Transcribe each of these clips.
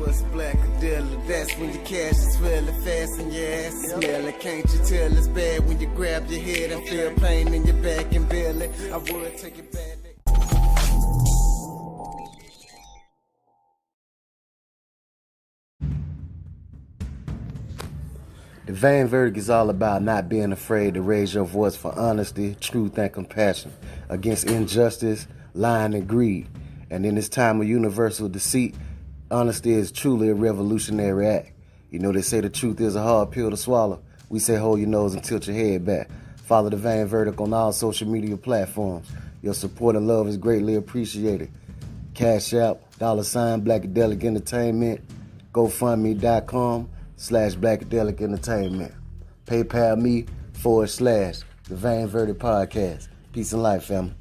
what's black a dealer? That's when your cash is feeling fast and your ass is smelling. Can't you tell it's bad when you grab your head and feel pain in your back and belly? I would take it back. The Vain Verdict is all about not being afraid to raise your voice for honesty, truth, and compassion against injustice, lying, and greed. And in this time of universal deceit, honesty is truly a revolutionary act. You know, they say the truth is a hard pill to swallow. We say hold your nose and tilt your head back. Follow The Vain Verdict on all social media platforms. Your support and love is greatly appreciated. Cash App, $ Blackadelic Entertainment, GoFundMe.com/Blackadelic Entertainment. PayPal me / The Vain Verdict Podcast. Peace and life, family.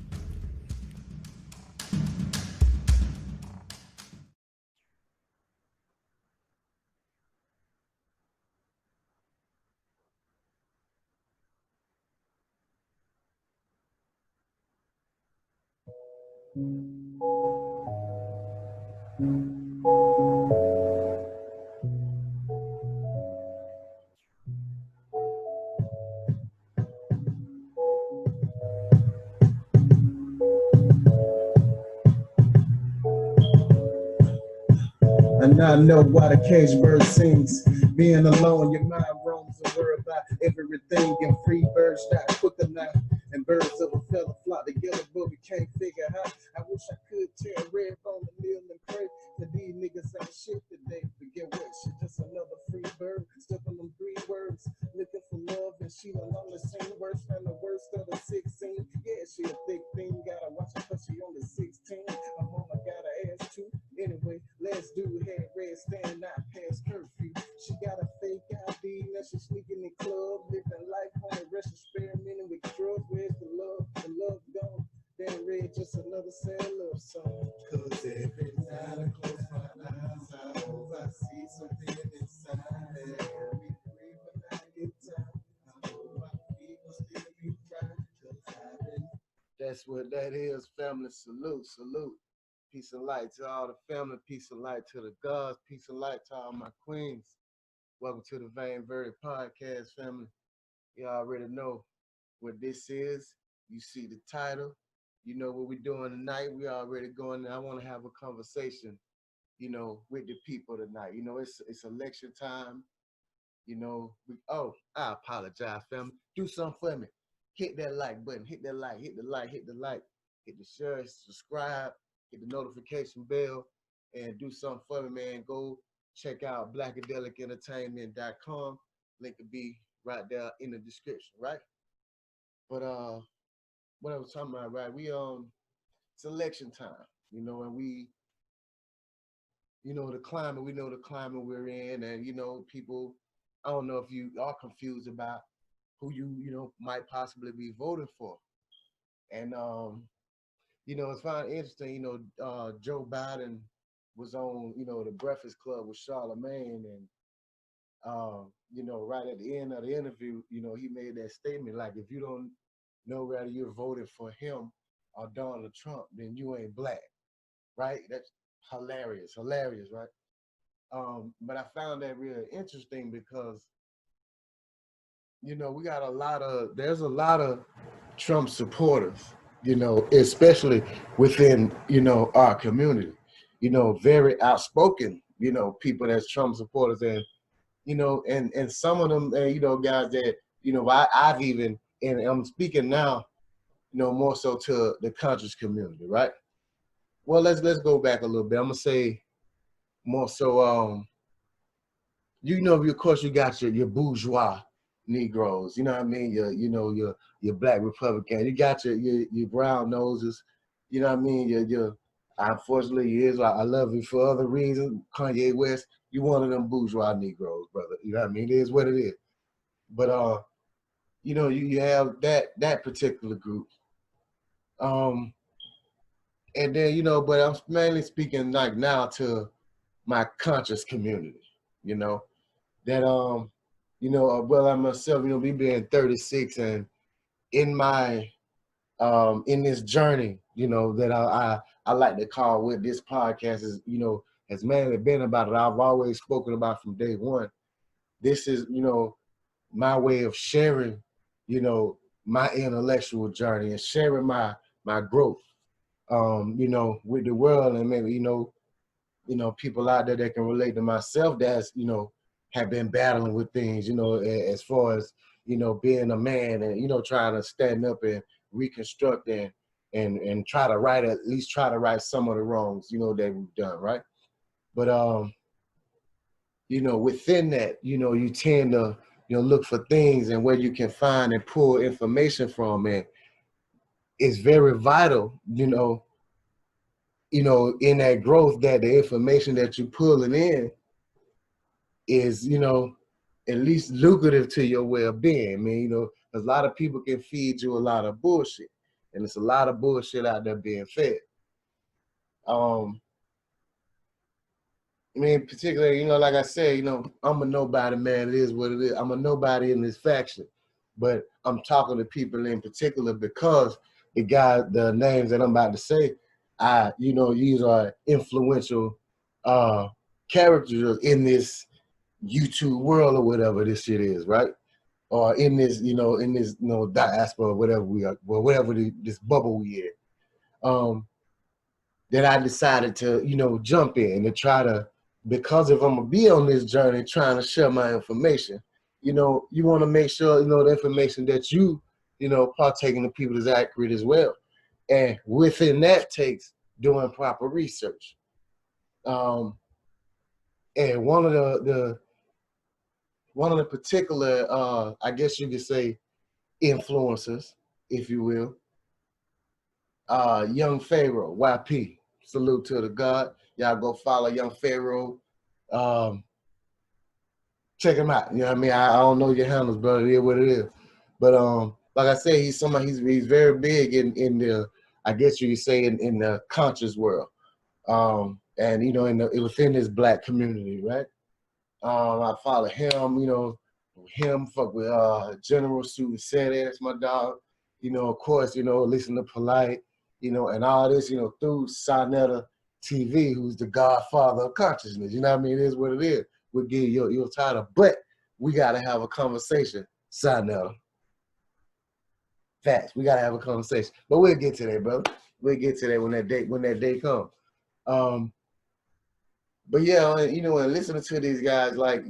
And I know why the cage bird sings. Being alone, your mind roams and worry about everything. And free birds die quicker now. And birds of a feather flock together, but we can't figure how. I wish I could tear red on the mill and pray that these niggas ain't shit today. But get what? She just another free bird. Stuck on them 3 words. Looking for love, and she done only seen worse than the worst of the 16. Yeah, she a thick thing. Gotta watch her cause she only 16. Her mama got her ass too. Anyway, let's do had red stand out past curfew. She got a fake ID, now she sneaking in club, living life on the rest, experimenting with drugs. Where's the love? The love gone. Then red, just another sad love song. Cause every time I close my eyes, I hope I see something inside. Every breathe when I get time, I hope my people still be crying. Cause I've been. That's what that is, family. Salute, salute. Peace and light to all the family. Peace and light to the gods. Peace and light to all my queens. Welcome to the Vain Verdict Podcast, family. You already know what this is. You see the title. You know what we're doing tonight. We already going. I want to have a conversation, with the people tonight. It's election time. I apologize, family. Do something for me. Hit that like button. Hit that like. Hit the like. Hit the like. Hit the share. Subscribe. Hit the notification bell. And do something for me, man. Go check out blackadelicentertainment.com. Link will be right there in the description, right? But what I was talking about, right? It's election time, and we, the climate. We know the climate we're in, and people. I don't know if you are confused about who you might possibly be voting for, and it's kind of interesting. Joe Biden was on the Breakfast Club with Charlemagne, and right at the end of the interview, he made that statement like, if you don't know whether you're voting for him or Donald Trump, then you ain't black, right? That's hilarious, right? But I found that really interesting because there's a lot of Trump supporters, especially within our community, very outspoken, people that's Trump supporters, and and some of them, guys that I've even, and I'm speaking now, more so to the conscious community, right? Well, let's go back a little bit. I'm gonna say more so, of course, you got your bourgeois Negroes, what I mean? Your black Republican, you got your brown noses, what I mean? Your unfortunately, I love you for other reasons. Kanye West, you one of them bourgeois Negroes, brother. You know what I mean? It is what it is. But you have that particular group. And then, but I'm mainly speaking like now to my conscious community, that well, I myself, me being 36, and in my in this journey, that I like to call with this podcast is, has mainly been about it. I've always spoken about from day one. This is, my way of sharing, my intellectual journey and sharing my growth, with the world, and maybe, people out there that can relate to myself that's, have been battling with things, as far as, being a man and, trying to stand up and reconstruct and try to right, at least try to right some of the wrongs, that we've done, right? But, within that, you tend to, look for things and where you can find and pull information from. And it's very vital, in that growth, that the information that you're pulling in is, at least lucrative to your well-being. I mean, because a lot of people can feed you a lot of bullshit, and it's a lot of bullshit out there being fed. I mean, particularly, like I said, I'm a nobody, man. It is what it is. I'm a nobody in this faction, but I'm talking to people in particular because the names that I'm about to say, these are influential characters in this YouTube world or whatever this shit is, right? Or in this, diaspora, whatever we are, or whatever this bubble we in. That I decided to, jump in to try to, because if I'm gonna be on this journey trying to share my information, you want to make sure, the information that you, partaking to people is accurate as well. And within that takes doing proper research. And one of the particular, I guess you could say, influencers, if you will, Young Pharaoh, YP. Salute to the God. Y'all go follow Young Pharaoh. Check him out. You know what I mean? I don't know your handles, brother. It is what it is. But like I said, he's very big in the, I guess you could say, in the conscious world. And within this Black community, right? I follow him, fuck with General Sue said that's my dog. Of course, listen to Polite, and all this, through Sonetta TV, who's the godfather of consciousness. You know what I mean? It is what it is. We'll give you your title, but we gotta have a conversation, Sonetta. Facts. We gotta have a conversation. But we'll get to that, brother. We'll get to that when that day comes. But yeah, and listening to these guys, like,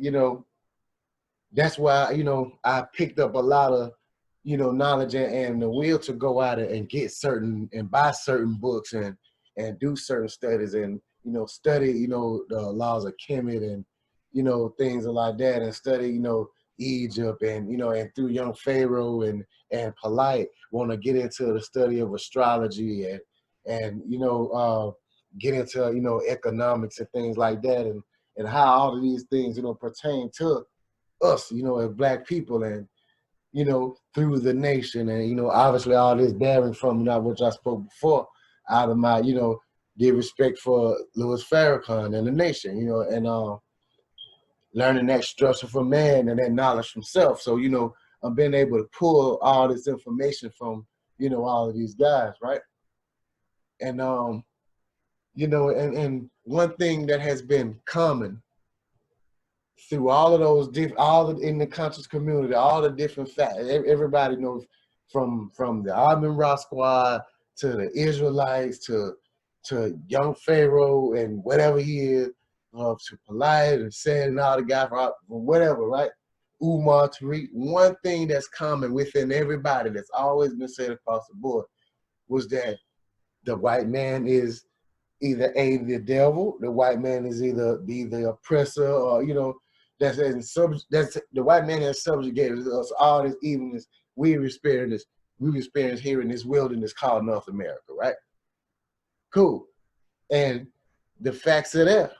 that's why, I picked up a lot of, knowledge and the will to go out and get certain and buy certain books and do certain studies and, study, the laws of Kemet and, things like that, and study, Egypt and, and through Young Pharaoh and Polite, want to get into the study of astrology and get into, economics and things like that, and how all of these things, pertain to us, as Black people and, through the nation. And, obviously all this bearing from, which I spoke before, out of my, give respect for Louis Farrakhan and the nation, and learning that structure from man and that knowledge from self. So, I'm being able to pull all this information from, all of these guys, right? And, and one thing that has been common through all of those in the conscious community, all the different facts, everybody knows from the Armin Ra squad to the Israelites to Young Pharaoh and whatever he is, to Polite and Sad and all the guys from whatever, right? Umar, Tariq. One thing that's common within everybody that's always been said across the board was that the white man is either the devil, the white man is either the oppressor, or that's the white man has subjugated us all this evilness we've experienced here in this wilderness called North America, right? Cool. And the facts are there,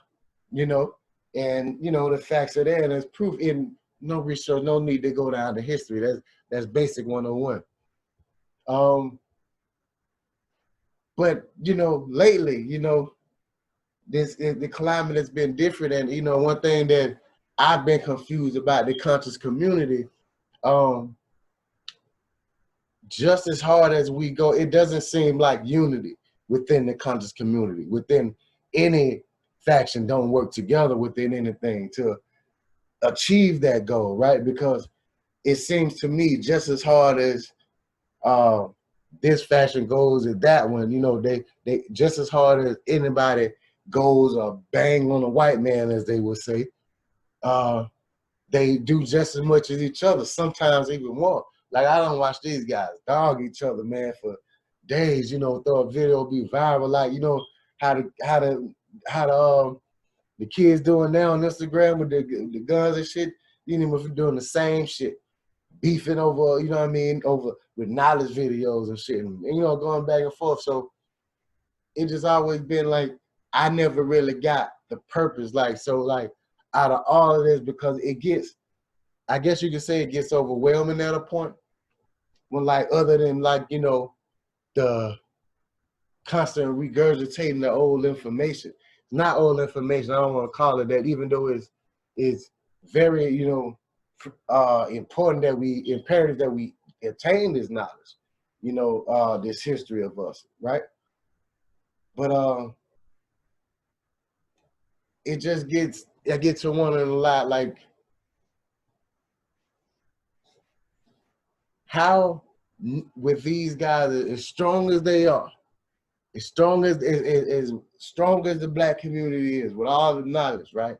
and the facts are there, and there's proof in no research, no need to go down to history. That's basic 101. But lately, the climate has been different, and one thing that I've been confused about the conscious community, just as hard as we go, it doesn't seem like unity within the conscious community, within any faction don't work together within anything to achieve that goal, right? Because it seems to me just as hard as this faction goes as that one, you know, they just as hard as anybody goes or bang on a white man, as they would say, they do just as much as each other, sometimes even more. Like, I don't watch these guys dog each other, man, for days, you know, throw a video, be viral, like, you know, how the kids doing now on Instagram with the guns and shit, you know, if you're doing the same shit, beefing over, you know what I mean, over with knowledge videos and shit, and you know, going back and forth. So it just always been like, I never really got the purpose. Like, so like out of all of this, because it gets, I guess you could say it gets overwhelming at a point when, like, other than, like, you know, the constant regurgitating the old information. It's not old information, I don't want to call it that, even though it's very, you know, important that imperative that we attain this knowledge, you know, this history of us, right? But it just gets, I get to wondering a lot, like, how with these guys, as strong as they are, as strong as the black community is, with all the knowledge, right?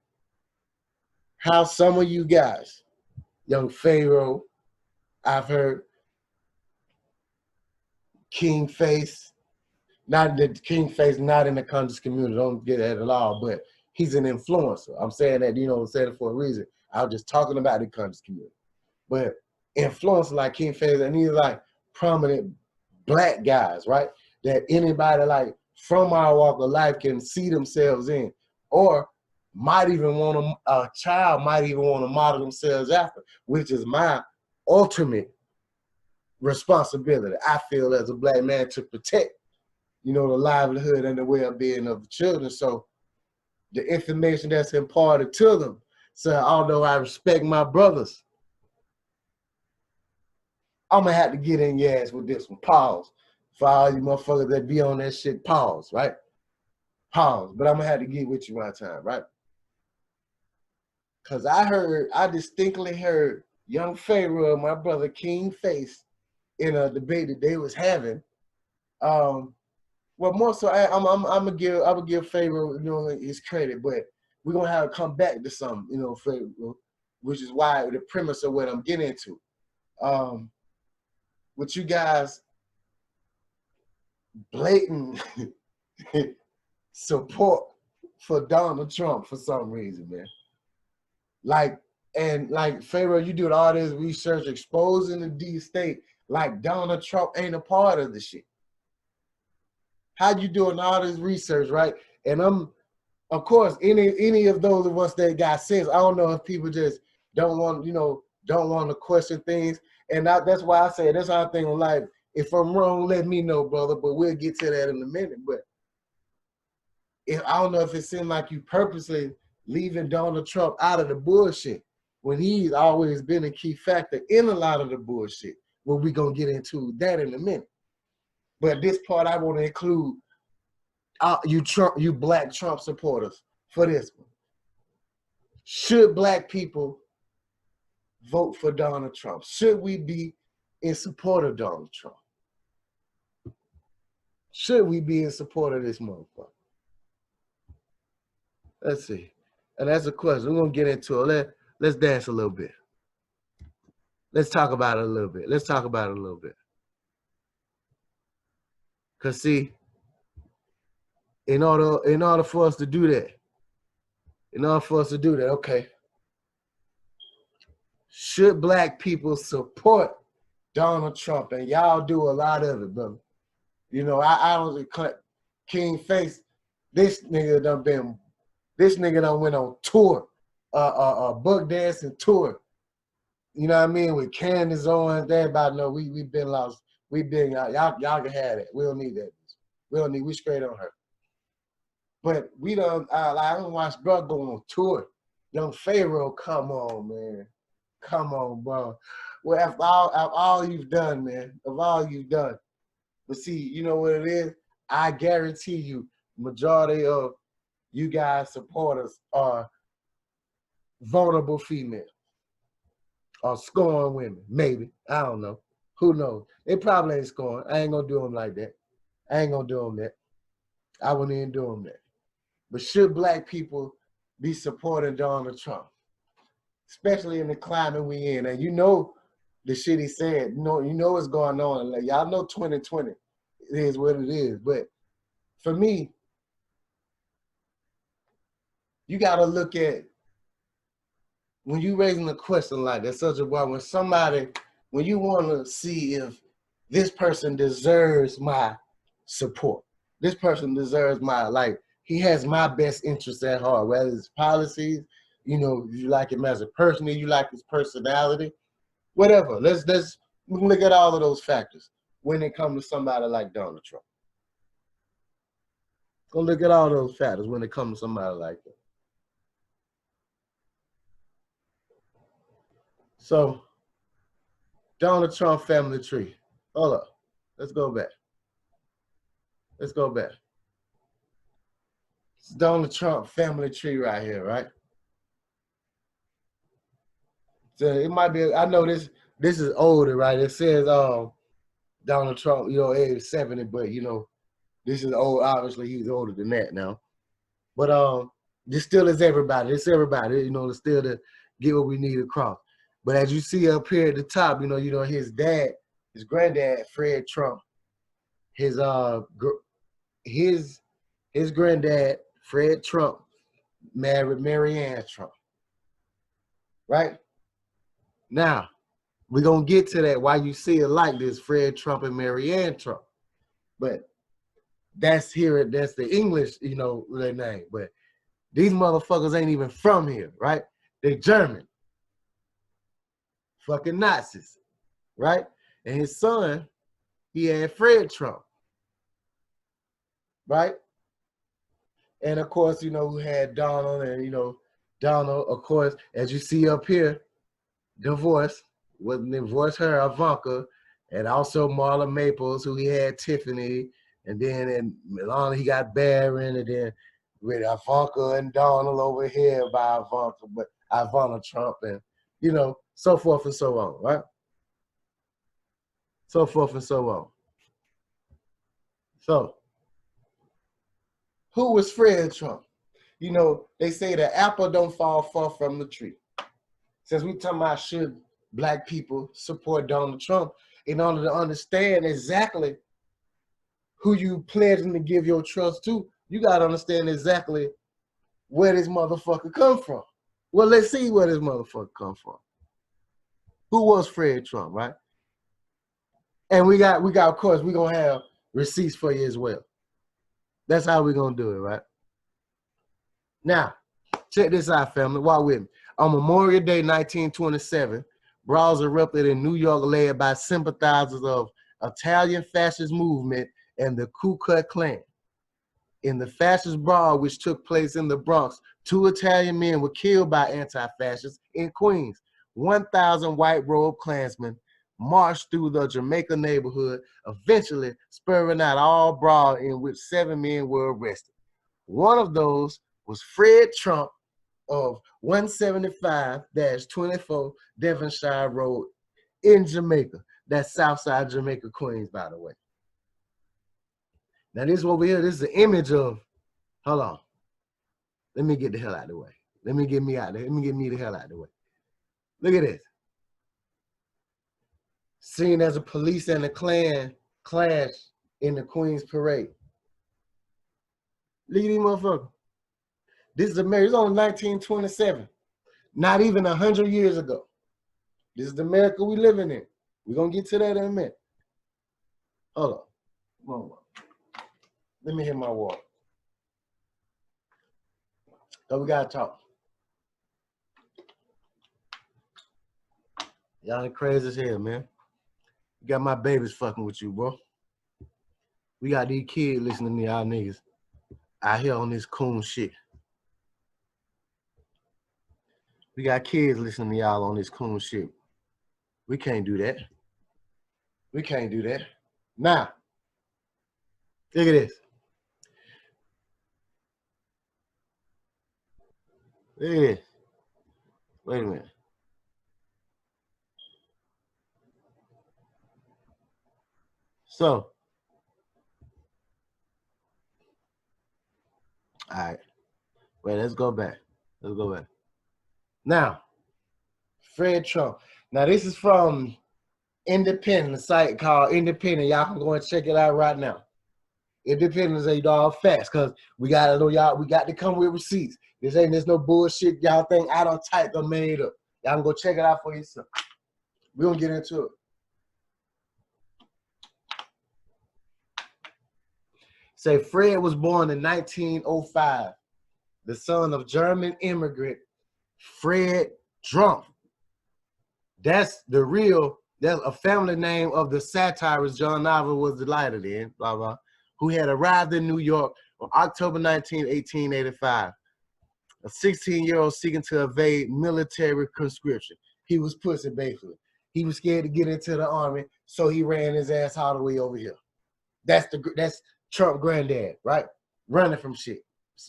How some of you guys, young Pharaoh, I've heard, King Face, not that King Face, not in the conscious community, don't get that at all, but he's an influencer. I'm saying that, you know, I'm saying it for a reason. I was just talking about the conscious community. But influencers like King Face, and these like prominent black guys, right? That anybody like from our walk of life can see themselves in, or might even want to, a child might even want to model themselves after, which is my ultimate responsibility, I feel, as a black man, to protect, you know, the livelihood and the well-being of the children. So the information that's imparted to them, so although I respect my brothers, I'm gonna have to get in your ass with this one. Pause. For all you motherfuckers that be on that shit, pause, right? Pause. But I'm gonna have to get with you one time, right? Cause I distinctly heard young Pharaoh, my brother King Face, in a debate that they was having. Well, more so, I'm gonna give Pharaoh, you know, his credit, but we're gonna have to come back to something, you know, Pharaoh, which is why the premise of what I'm getting into. With you guys blatant support for Donald Trump for some reason, man. Like, and like Pharaoh, you doing all this research exposing the D state like Donald Trump ain't a part of the shit. How you doing all this research, right? And I'm, of course, any of those of us that got sense, I don't know if people just don't want, you know, don't want to question things. And that's why I say, that's how I think in life. If I'm wrong, let me know, brother, but we'll get to that in a minute. But I don't know if it seemed like you purposely leaving Donald Trump out of the bullshit when he's always been a key factor in a lot of the bullshit. Well, we're going to get into that in a minute. But this part, I want to include you black Trump supporters for this one. Should black people vote for Donald Trump? Should we be in support of Donald Trump? Should we be in support of this motherfucker? Let's see. And that's a question. We're going to get into it. Let's dance a little bit. Let's talk about it a little bit. Let's talk about it a little bit. Because, see, in order for us to do that, okay, should black people support Donald Trump? And y'all do a lot of it, brother. You know, I don't cut King Face. This nigga done went on tour, book dancing tour. You know what I mean? With Candace Owens, everybody know we've been lost. We've been y'all can have that. We don't need that. We straight on her. But we don't. I don't watch bro go on tour. Young Pharaoh, come on, man, come on, bro. Well, after all you've done, man, of all you've done. But see, you know what it is? I guarantee you, majority of you guys supporters are vulnerable females or scorn women. Maybe. I don't know. Who knows? They probably ain't scorn. I ain't gonna do them like that. I ain't gonna do them that. I wouldn't even do them that. But should black people be supporting Donald Trump? Especially in the climate we in. And you know the shit he said. You know what's going on. Like, y'all know 2020. It is what it is. But for me, you gotta look at when you raising a question like that, such a word, when you wanna see if this person deserves my support. This person deserves he has my best interest at heart, whether it's policies, you know, you like him as a person, you like his personality, whatever. We can look at all of those factors when it comes to somebody like Donald Trump. Go look at all those factors when it comes to somebody like that. So, Donald Trump family tree. Hold up. Let's go back. Let's go back. It's Donald Trump family tree right here, right? So it might be, I know this is older, right? It says Donald Trump, you know, age 70, but you know, this is old. Obviously, he's older than that now. But this still is everybody. It's everybody, you know, still to get what we need across. But as you see up here at the top, you know, his dad, his granddad, Fred Trump, his granddad, Fred Trump, married Mary Ann Trump. Right? Now, we're gonna get to that why you see it like this, Fred Trump and Mary Ann Trump. But that's the English, you know, their name. But these motherfuckers ain't even from here, right? They're German. Fucking Nazis, right? And his son, he had Fred Trump, right? And of course, you know, we had Donald, and you know, Donald, of course, as you see up here, divorced her, Ivanka, and also Marla Maples, who he had Tiffany, and then in Milan he got Barron, and then with Ivanka and Donald over here by Ivana Trump, and you know, so forth and so on, right? So forth and so on. So, who was Fred Trump? You know, they say the apple don't fall far from the tree. Since we talking about should black people support Donald Trump, in order to understand exactly who you pledging to give your trust to, you got to understand exactly where this motherfucker come from. Well, let's see where this motherfucker come from. Who was Fred Trump, right? And we got, of course, we're going to have receipts for you as well. That's how we're going to do it, right? Now, check this out, family. Walk with me. On Memorial Day, 1927, brawls erupted in New York led by sympathizers of Italian fascist movement and the Ku Klux Klan. In the fascist brawl, which took place in the Bronx, 2 Italian men were killed by anti-fascists in Queens. 1,000 white-robed Klansmen marched through the Jamaica neighborhood, eventually spurring out all brawl in which 7 men were arrested. One of those was Fred Trump of 175-24 Devonshire Road in Jamaica. That's Southside Jamaica, Queens, by the way. Now this over here, this is an image of, hold on. Let me get the hell out of the way. Let me get me out there. Let me get me the hell out of the way. Look at this. Seen as a police and a Klan clash in the Queens Parade. Look at these motherfuckers. This is America. It's only 1927. Not even 100 years ago. This is the America we living in. We're going to get to that in a minute. Hold on. Hold on. Let me hit my water. So we got to talk. Y'all ain't crazy as hell, man. You got my babies fucking with you, bro. We got these kids listening to y'all niggas out here on this coon shit. We got kids listening to y'all on this coon shit. We can't do that. We can't do that. Now, look at this. Look at this. Wait a minute. So, all right. Wait, let's go back. Let's go back. Now, Fred Trump. Now, this is from Independent, a site called Independent. Y'all can go and check it out right now. Independent is all facts, because we gotta know y'all, we got to come with receipts. There's no bullshit y'all think I don't type or made up. Y'all can go check it out for yourself. We're gonna get into it. Say Fred was born in 1905, the son of German immigrant Fred Trump. That's a family name of the satirist John Navarre was delighted in, blah, blah, who had arrived in New York on October 19, 1885. A 16-year-old seeking to evade military conscription. He was pussy, basically. He was scared to get into the army, so he ran his ass all the way over here. That's Trump granddad, right? Running from shit.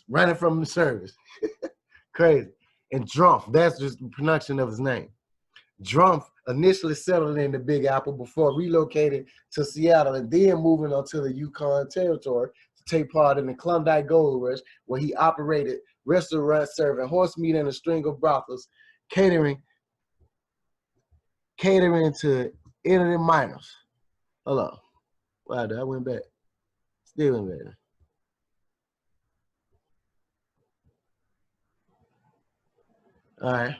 Running from the service. Crazy. And Drumpf, that's just the pronunciation of his name. Drumpf initially settled in the Big Apple before relocating to Seattle and then moving on to the Yukon Territory to take part in the Klondike Gold Rush, where he operated restaurants serving horse meat and a string of brothels, catering to internet minors. Hold on. Wow, I went back. Still went back. All right.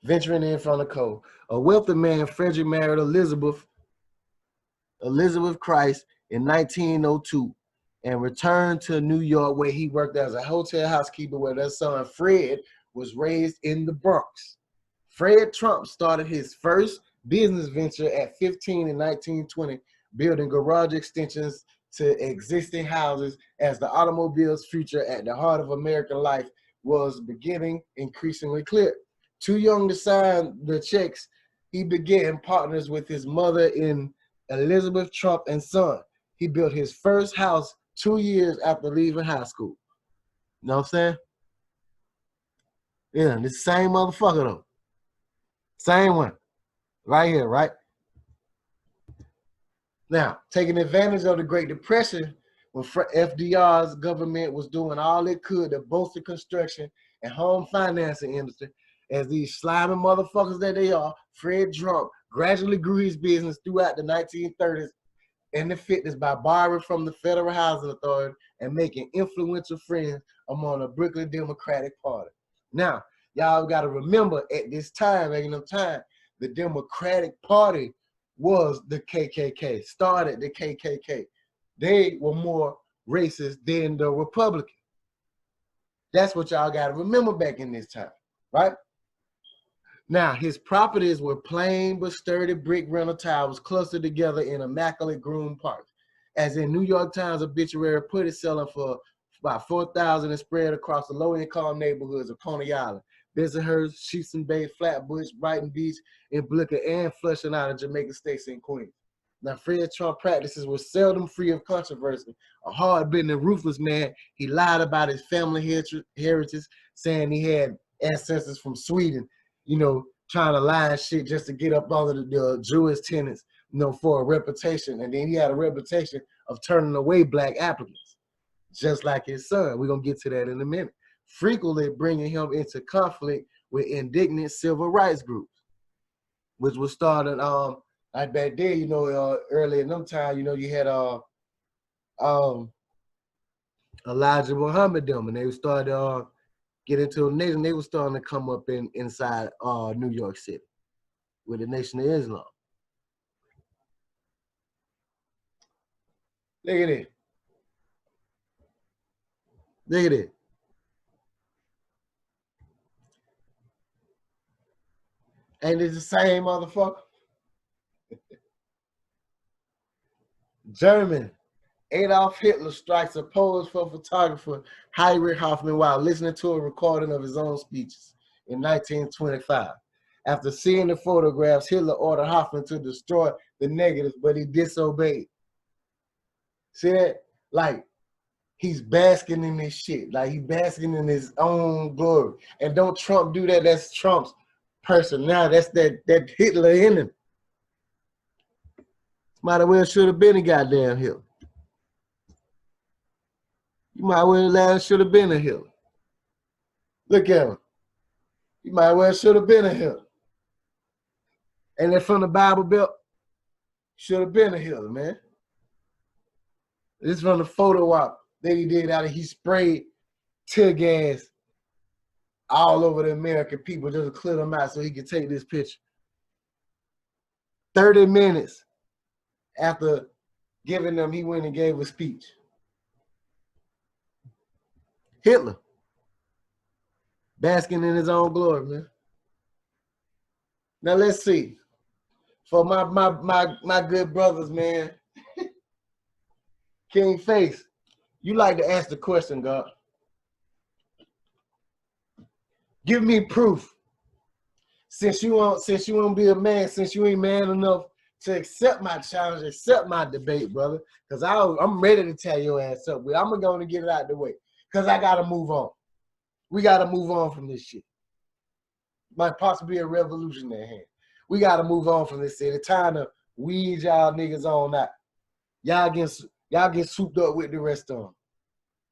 Venturing in from the cold. A wealthy man, Frederick married Elizabeth Christ in 1902 and returned to New York, where he worked as a hotel housekeeper, where their son Fred was raised in the Bronx. Fred Trump started his first business venture at 15 in 1920, building garage extensions to existing houses as the automobile's future at the heart of American life was beginning increasingly clear. Too young to sign the checks, he began partners with his mother in Elizabeth Trump and Son. He built his first house 2 years after leaving high school. You know what I'm saying? Yeah, this same motherfucker though. Same one. Right here, right? Now, taking advantage of the Great Depression, when FDR's government was doing all it could to bolster construction and home financing industry, as these slimy motherfuckers that they are, Fred Trump gradually grew his business throughout the 1930s and the 50s by borrowing from the Federal Housing Authority and making influential friends among the Brooklyn Democratic Party. Now, y'all got to remember at this time, the Democratic Party was the KKK, started the KKK. They were more racist than the Republican. That's what y'all got to remember back in this time, right? Now, his properties were plain but sturdy brick rental towers clustered together in immaculate groomed parks. As in New York Times obituary put it, selling for about $4,000 and spread across the low-income neighborhoods of Coney Island, Bensonhurst, Sheepson Bay, Flatbush, Brighton Beach, and Blicker, and Flushing out of Jamaica States and Queens. Now, Fred Trump practices were seldom free of controversy. A hard-bitten and ruthless man, he lied about his family heritage, saying he had ancestors from Sweden, you know, trying to lie and shit just to get up under the Jewish tenants, you know, for a reputation. And then he had a reputation of turning away black applicants, just like his son. We're going to get to that in a minute. Frequently bringing him into conflict with indignant civil rights groups, which was started like back then, you know, early in them time, you know, you had Elijah Muhammad them, and they started get into a nation. They were starting to come up inside New York City with the Nation of Islam. Look at it. Look at it. Ain't it the same motherfucker? German. Adolf Hitler strikes a pose for photographer Heinrich Hoffmann while listening to a recording of his own speeches in 1925. After seeing the photographs, Hitler ordered Hoffmann to destroy the negatives, but he disobeyed. See that? Like, he's basking in this shit. Like, he basking in his own glory. And don't Trump do that? That's Trump's personality. That's that Hitler in him. Might as well should have been a goddamn Hitler. You might well should have been a Hitler. Look at him. You might well should have been a Hitler. And then from the Bible Belt, should have been a Hitler, man. This is from the photo op that he did out of, he sprayed tear gas all over the American people just to clear them out so he could take this picture. 30 minutes after giving them, he went and gave a speech. Hitler, basking in his own glory, man. Now let's see. For my good brothers, man. King Face, you like to ask the question, God. Give me proof. Since you won't be a man, since you ain't man enough to accept my challenge, accept my debate, brother. Because I'm ready to tear your ass up. But I'm going to get it out the way. Because I got to move on. We got to move on from this shit. Might possibly be a revolution at hand. We got to move on from this shit. It's time to weed y'all niggas on out. Y'all get swooped up with the rest of them.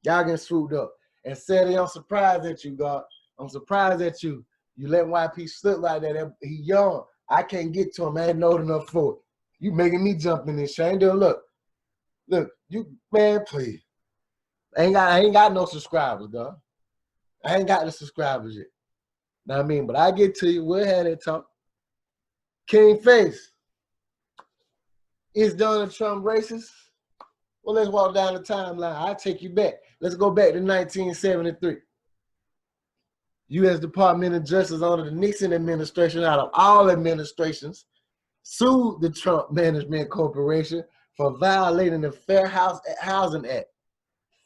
Y'all get swooped up. And Sadie, I'm surprised at you, God. I'm surprised at you. You let YP slip like that. He young. I can't get to him. I ain't old enough for it. You making me jump in this shit. Look, you, man, please. I ain't got no subscribers, God. I ain't got the subscribers yet. Know what I mean? But I get to you. We'll have that talk. King Face. Is Donald Trump racist? Well, let's walk down the timeline. I'll take you back. Let's go back to 1973. U.S. Department of Justice under the Nixon administration, out of all administrations, sued the Trump Management Corporation for violating the Fair Housing Act.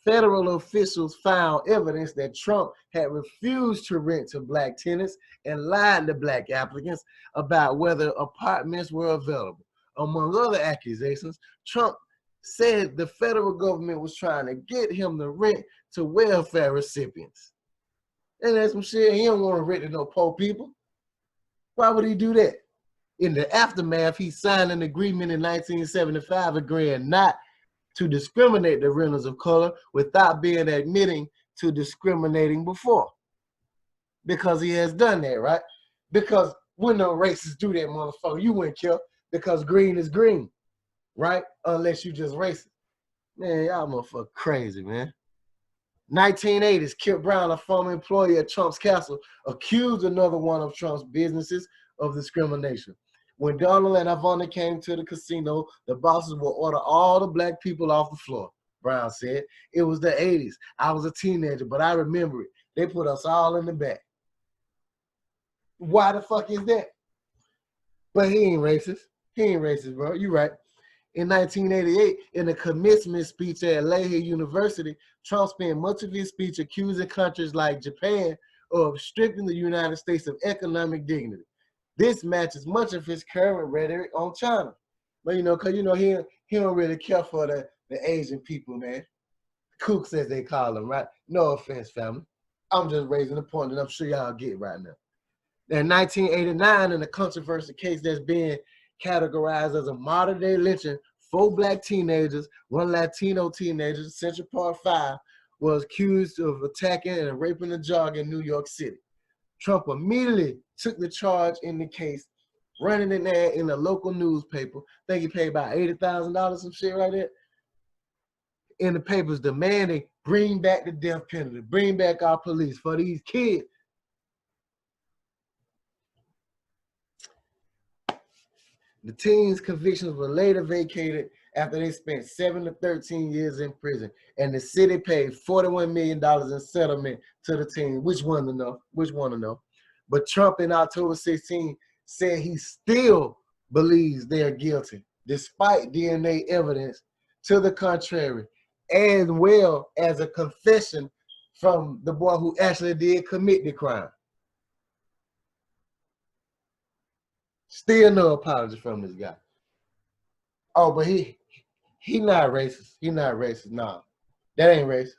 Federal officials found evidence that Trump had refused to rent to black tenants and lied to black applicants about whether apartments were available. Among other accusations, Trump said the federal government was trying to get him to rent to welfare recipients. And that's some shit. He don't want to rent to no poor people. Why would he do that? In the aftermath, he signed an agreement in 1975 agreeing not to discriminate the renters of color without being admitting to discriminating before. Because he has done that, right? Because when no racists do that, motherfucker, you wouldn't care because green is green, right? Unless you just racist. Man, y'all motherfucker crazy, man. 1980s, Kip Brown, a former employee at Trump's castle, accused another one of Trump's businesses of discrimination. When Donald and Ivana came to the casino, the bosses will order all the black people off the floor, Brown said. It was the 80s. I was a teenager, but I remember it. They put us all in the back. Why the fuck is that? But he ain't racist. He ain't racist, bro. You right. In 1988, in a commencement speech at Lehigh University, Trump spent much of his speech accusing countries like Japan of stripping the United States of economic dignity. This matches much of his current rhetoric on China. But, because, he don't really care for the Asian people, man. Kooks, as they call them, right? No offense, family. I'm just raising a point that I'm sure y'all get right now. In 1989, in a controversial case that's being categorized as a modern-day lynching, 4 black teenagers, 1 Latino teenager, Central Park 5, was accused of attacking and raping a jogger in New York City. Trump immediately took the charge in the case, running an ad in a local newspaper. I think he paid about $80,000, some shit right there. In the papers demanding, bring back the death penalty, bring back our police for these kids. The teens' convictions were later vacated after they spent 7 to 13 years in prison, and the city paid $41 million in settlement to the team. Which one to know? But Trump in October 16 said he still believes they are guilty, despite DNA evidence to the contrary, as well as a confession from the boy who actually did commit the crime. Still no apology from this guy. Oh, but he not racist. He not racist, nah. That ain't racist.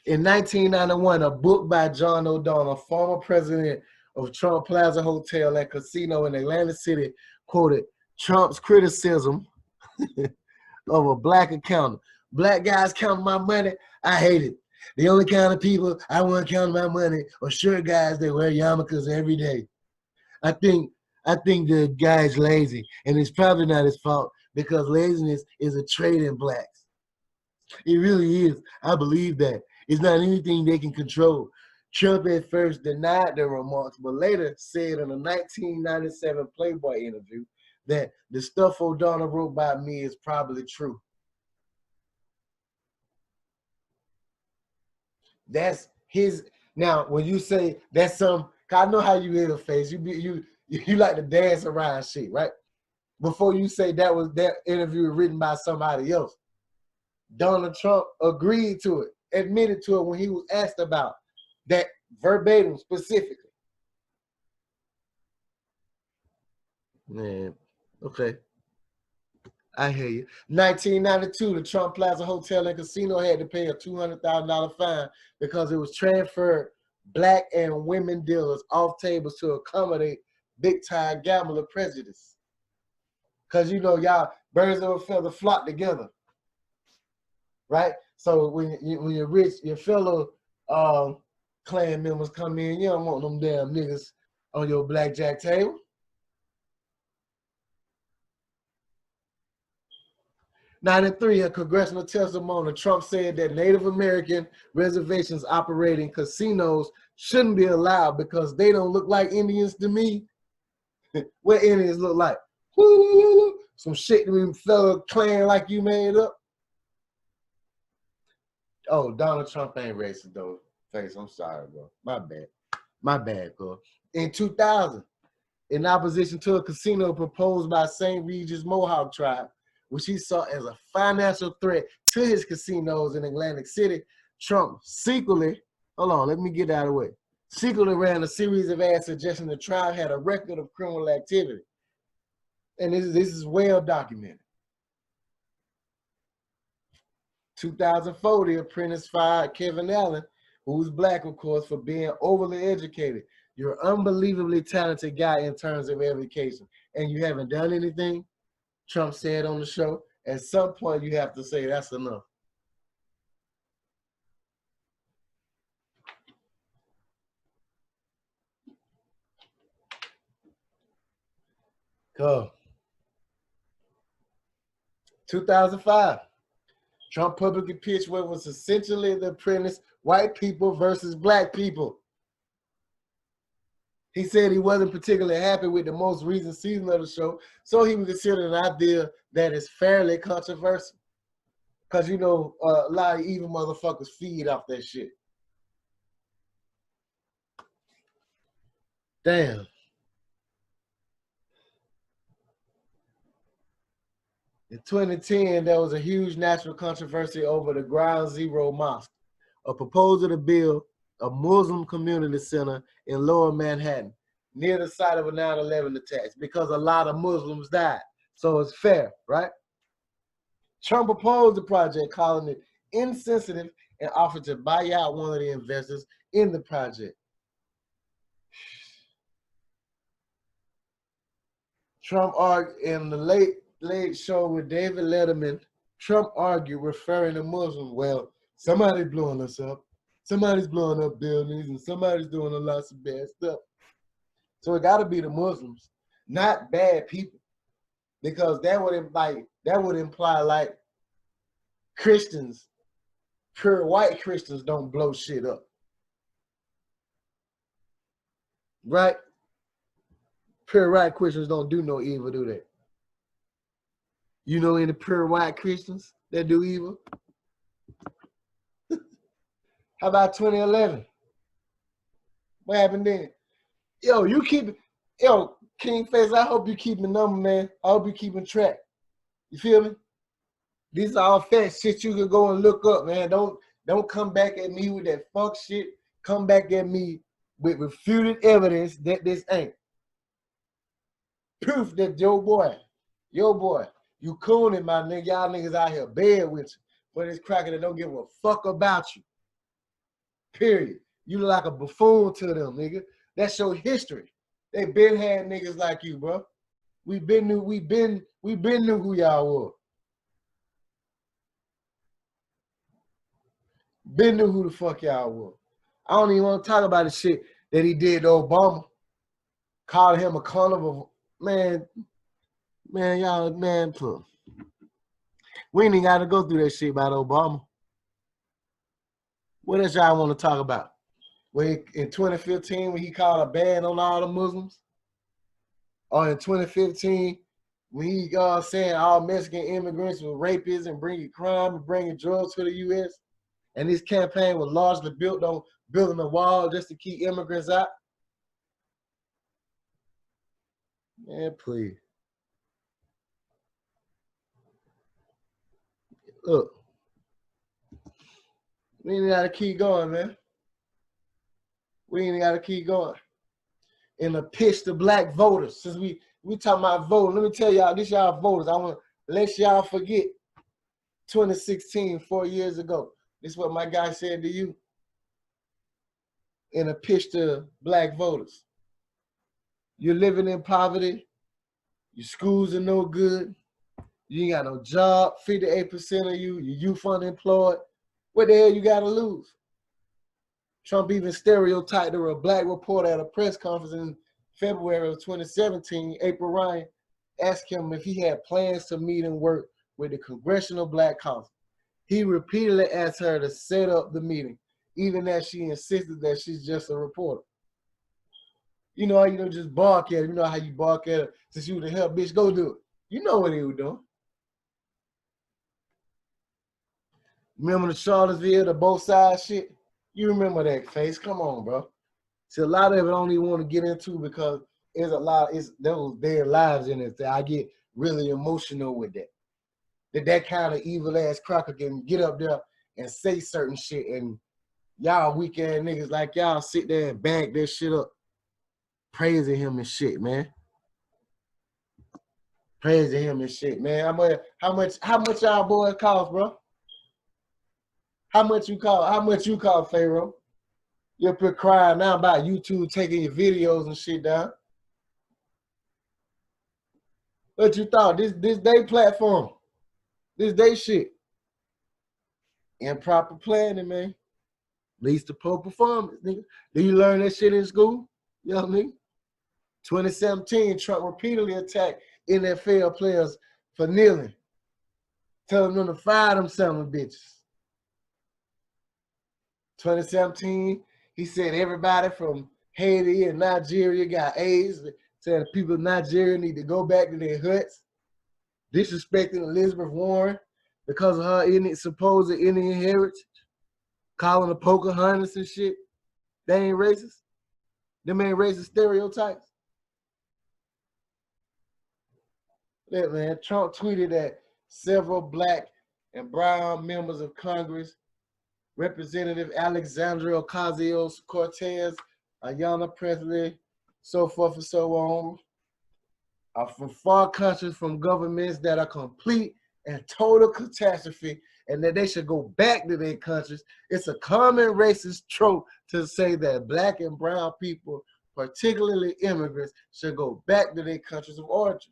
In 1991, a book by John O'Donnell, former president of Trump Plaza Hotel and Casino in Atlantic City, quoted Trump's criticism of a black accountant. Black guys count my money, I hate it. The only kind of people I want to count my money are short guys that wear yarmulkes every day. I think the guy's lazy, and it's probably not his fault because laziness is a trait in blacks. It really is. I believe that. It's not anything they can control. Trump at first denied the remarks, but later said in a 1997 Playboy interview that the stuff O'Donnell wrote about me is probably true. That's his. Now, when you say that's some, I know how you interface. You like to dance around shit, right? Before you say that interview written by somebody else, Donald Trump agreed to it, admitted to it when he was asked about that verbatim specifically. Man, okay. I hear you. 1992, the Trump Plaza Hotel and Casino had to pay a $200,000 fine because it was transferred black and women dealers off tables to accommodate big-time gambler prejudice. Because, you know, y'all, birds of a feather flock together, right? So when you're rich, your fellow clan members come in, you don't want them damn niggas on your blackjack table. 93, a congressional testimony, Trump said that Native American reservations operating casinos shouldn't be allowed because they don't look like Indians to me. What Indians look like? Some shit that fellow clan like you made up. Oh, Donald Trump ain't racist though. Face, I'm sorry, bro. My bad. My bad, bro. In 2000, in opposition to a casino proposed by St. Regis Mohawk tribe, which he saw as a financial threat to his casinos in Atlantic City, Trump secretly, hold on, let me get out of the way, secretly ran a series of ads suggesting the tribe had a record of criminal activity. And this is well documented. 2004, the apprentice fired Kevin Allen, who was black, of course, for being overly educated. You're an unbelievably talented guy in terms of education, and you haven't done anything? Trump said on the show. At some point, you have to say that's enough. Go. 2005, Trump publicly pitched what was essentially The Apprentice, white people versus black people. He said he wasn't particularly happy with the most recent season of the show, so he was considering an idea that is fairly controversial. Because, you know, a lot of evil motherfuckers feed off that shit. Damn. In 2010, there was a huge national controversy over the Ground Zero Mosque, a proposal to build a Muslim community center in Lower Manhattan, near the site of a 9/11 attacks, because a lot of Muslims died. So it's fair, right? Trump opposed the project, calling it insensitive, and offered to buy out one of the investors in the project. Trump argued in the late show with David Letterman. Trump argued, referring to Muslims, well, somebody's blowing us up. Somebody's blowing up buildings, and somebody's doing a lot of bad stuff. So it got to be the Muslims, not bad people, because that would imply like Christians, pure white Christians, don't blow shit up, right? Pure white Christians don't do no evil, do they? You know any pure white Christians that do evil? How about 2011? What happened then? Yo, King Face, I hope you keeping the number, man. I hope you keeping track. You feel me? These are all facts, shit you can go and look up, man. Don't come back at me with that fuck shit. Come back at me with refuted evidence that this ain't. Proof that your boy, you cooning, my nigga. Y'all niggas out here bad with you. for this cracker that don't give a fuck about you. Period. You look like a buffoon to them, nigga. That's your history. They been had niggas like you, bro. We been knew who y'all were. Been knew who the fuck y'all were. I don't even want to talk about the shit that he did to Obama. Called him a carnival. Man, y'all, man, look. We ain't even got to go through that shit about Obama. What else y'all want to talk about? When in 2015, when he called a ban on all the Muslims? Or in 2015, when he saying all Mexican immigrants were rapists and bringing crime and bringing drugs to the U.S., and this campaign was largely built on building a wall just to keep immigrants out? Man, please. Look, we ain't got to keep going, man. We ain't got to keep going. In a pitch to black voters, since we talking about voting, let me tell y'all, this y'all voters. I want to let y'all forget 2016, 4 years ago. This is what my guy said to you. In a pitch to black voters. You're living in poverty. Your schools are no good. You ain't got no job. 58% of you, your youth unemployed. What the hell you got to lose? Trump even stereotyped a black reporter at a press conference in February of 2017. April Ryan asked him if he had plans to meet and work with the Congressional Black Council. He repeatedly asked her to set up the meeting, even as she insisted that she's just a reporter. You know how you don't just bark at her. You know how you bark at her since you the help, bitch, go do it. You know what he was doing. Remember the Charlottesville, the both sides shit? You remember that face? Come on, bro. See, a lot of it I don't even want to get into because there's a lot, those dead lives in it that I get really emotional with that. That kind of evil ass cracker can get up there and say certain shit, and y'all weak ass niggas like y'all sit there and bag that shit up, praising him and shit, man. Praising him and shit, man. How much y'all boys cost, bro? How much you call Pharaoh? You're up here crying now about YouTube taking your videos and shit down. What you thought? This they platform. This they shit. Improper planning, man. Leads to poor performance, nigga. Do you learn that shit in school? You know what I mean? 2017, Trump repeatedly attacked NFL players for kneeling, telling them to fire them son of bitches. 2017, he said everybody from Haiti and Nigeria got AIDS. Said the people of Nigeria need to go back to their huts. Disrespecting Elizabeth Warren because of her supposed Indian heritage. Calling the Pocahontas and shit. They ain't racist. Them ain't racist stereotypes. Yeah, man, Trump tweeted that several black and brown members of Congress, Representative Alexandria Ocasio-Cortez, Ayanna Pressley, so forth and so on, are from far countries from governments that are complete and total catastrophe, and that they should go back to their countries. It's a common racist trope to say that black and brown people, particularly immigrants, should go back to their countries of origin.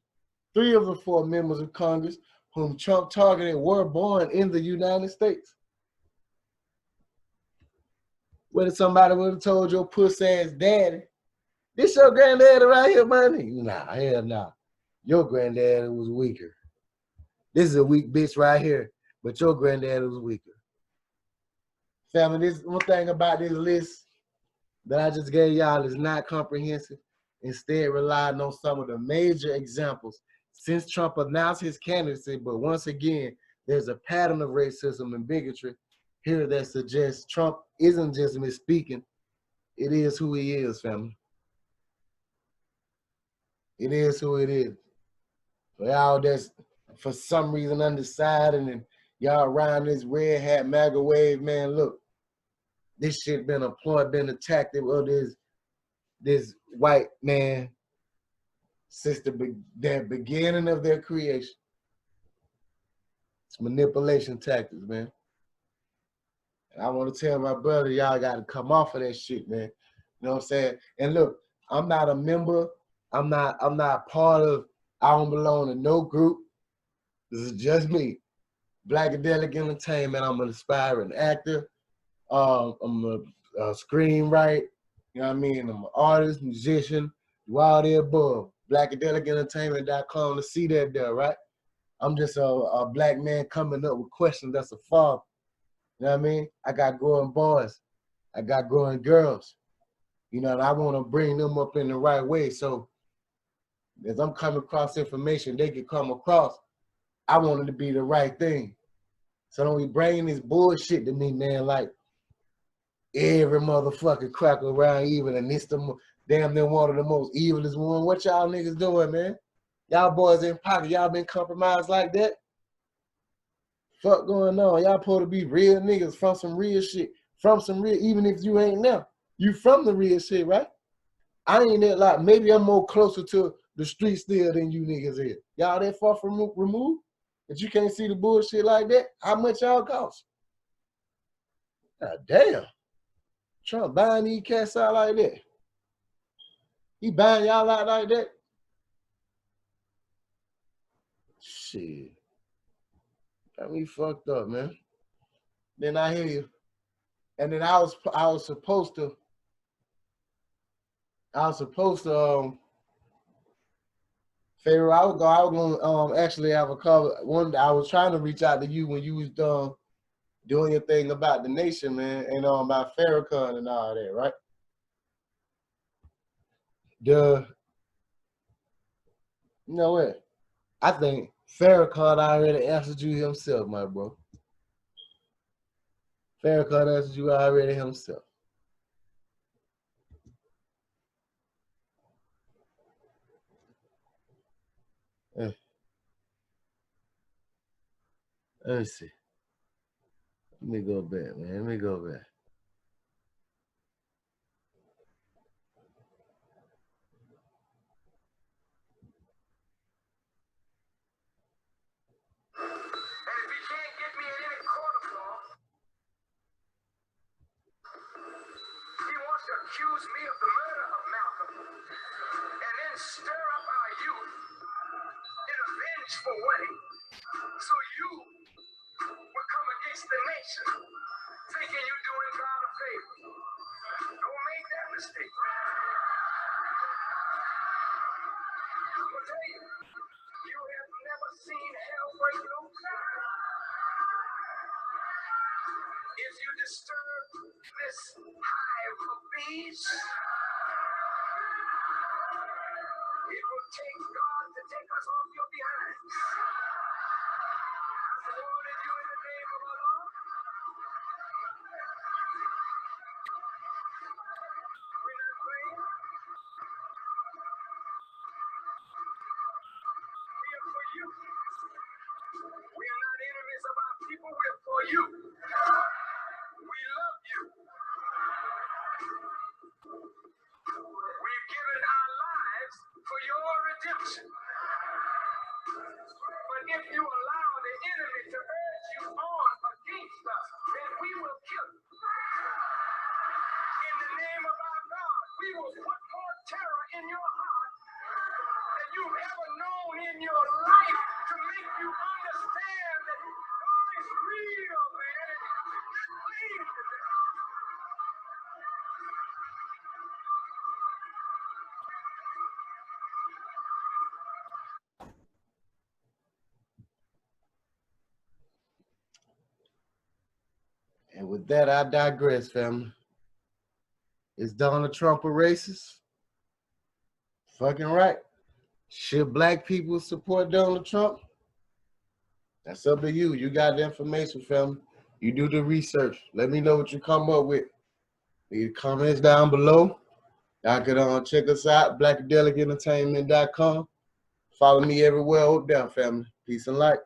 3 of the 4 members of Congress whom Trump targeted were born in the United States. What if somebody would have told your pussy ass daddy, this your granddaddy right here, money? Nah, hell nah. Your granddaddy was weaker. This is a weak bitch right here, but your granddaddy was weaker. Family, this one thing about this list that I just gave y'all is not comprehensive. Instead, relied on some of the major examples since Trump announced his candidacy, but once again, there's a pattern of racism and bigotry here that suggests Trump isn't just misspeaking, it is who he is, family. It is who it is. For y'all that's for some reason undecided and y'all around this red hat MAGA wave, man, look, this shit been a ploy, been a tactic of this white man since the beginning of their creation. It's manipulation tactics, man. And I want to tell my brother, y'all got to come off of that shit, man. You know what I'm saying? And look, I'm not a member. I'm not part of, I don't belong to no group. This is just me. Blackadelic Entertainment. I'm an aspiring actor. I'm a screenwriter. You know what I mean? I'm an artist, musician, do all the above. Blackadelicentertainment.com to see that there, right? I'm just a black man coming up with questions that's a father. You know what I mean? I got growing boys. I got growing girls. You know, and I want to bring them up in the right way. So as I'm coming across information they can come across, I want it to be the right thing. So don't be bringing this bullshit to me, man, like every motherfucking cracker around evil, and this the damn near one of the most evilest one. What y'all niggas doing, man? Y'all boys in pocket, y'all been compromised like that? Fuck going on? Y'all supposed to be real niggas from some real shit. From some real, even if you ain't now. You from the real shit, right? I ain't that like, maybe I'm more closer to the street still than you niggas is. Y'all that far from removed? That you can't see the bullshit like that? How much y'all cost? God damn. Trump buying these cats out like that. He buying y'all out like that? Shit. Got me fucked up, man. Then I hear you. And then I was supposed to Pharaoh, I was gonna actually have a call. I was trying to reach out to you when you was doing your thing about the nation, man, and about Farrakhan and all that, right? You know what? I think Farrakhan already answered you himself, my bro. Farrakhan answered you already himself. Let me see. Let me go back, man. Let me go back. Accuse me of the murder of Malcolm and then stir up our youth in a vengeful way so you will come against the nation thinking you're doing God a favor. Don't make that mistake. I'm going to tell you, you have never seen hell break loose. If you disturb this hive of bees, it will take God to take us off your behinds. I'm warning you in the name of Allah. We're not playing. We are for you. We are not enemies of our people. We're for you. We love you. We've given our lives for your redemption. But if you allow the enemy to urge you on against us, then we will kill you. In the name of our God, we will put more terror in your heart than you've ever known in your life to make you understand that God is real, man. Please. And with that, I digress, family. Is Donald Trump a racist? Fucking right. Should black people support Donald Trump? That's up to you. You got the information, family. You do the research. Let me know what you come up with. Leave comments down below. Y'all can check us out, blackadelicentertainment.com. Follow me everywhere. Hold down, family. Peace and light.